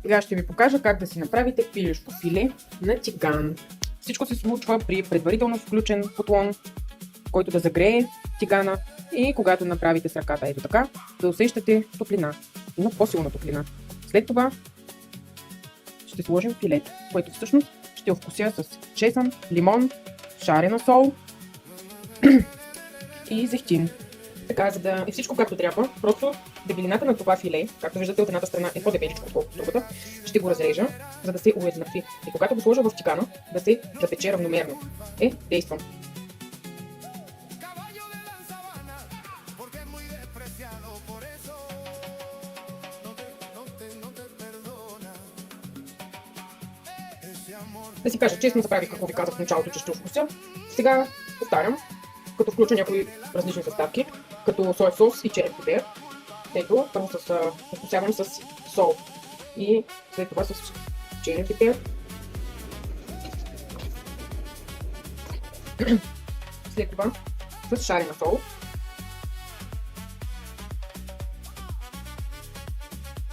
Сега ще ви покажа как да си направите пилешко филе на тиган. Всичко се случва при предварително включен котлон, който да загрее тигана, и когато направите с ръката ето така, да усещате топлина, но по-силна топлина. След това ще сложим филето, което всъщност ще овкуся с чесън, лимон, шарена сол и зехтин. Така, за да е всичко както трябва, просто дебелината на това филе, както виждате от едната страна е по-дебеличко, отколкото другата, ще го разрежа, за да се уеднакви. И когато го сложа в тикана, да се запече равномерно. Действам. Да си кажа честно, забравих какво ви казах в началото, че ще вкуся. Сега повтарям, като включа някои различни съставки, като соев сос и черен пипер. Ето, първо вкусявам с сол и след това с черен пипер. След това с шарена сол.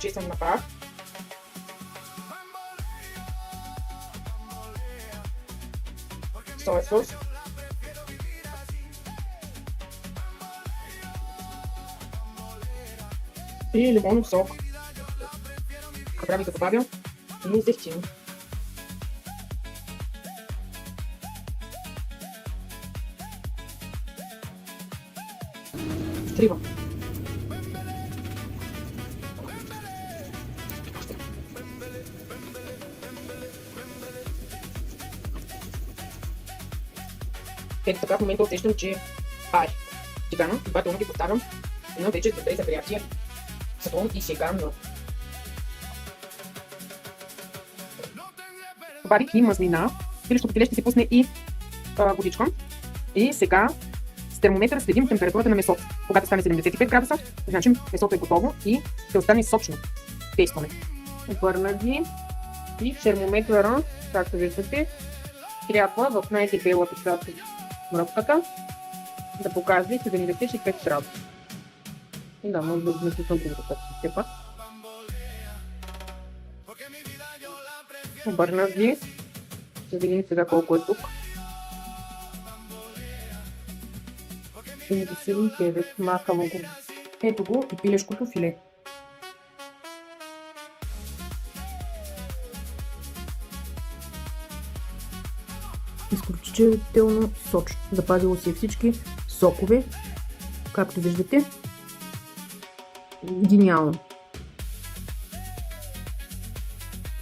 Чесън на прах. Соев сос. И лимонов сок. Трябва да добавя и зехтин. Стрива. Ето така в момента усещам, че тигана, внимателно ги поставям на вече добре загрятия сатун и сеган. Добавих и мазнина. Пилешкото филе ще се пусне и водичка. И сега с термометър следим температурата на месото. Когато стане 75 градуса, значи месото е готово и ще остане сочно. Тестваме. Обърнах ги и термометъра, както виждате, трябва в най-дебелата част мръвката да показва 75 градуса. Да, може да вместо тънкото като се пак. Обърнах ги. Ще видим сега колко е тук. 79, махало го. Ето го и пилешкото филе. Изключително сочно. Запазило си всички сокове, както виждате. Гениално!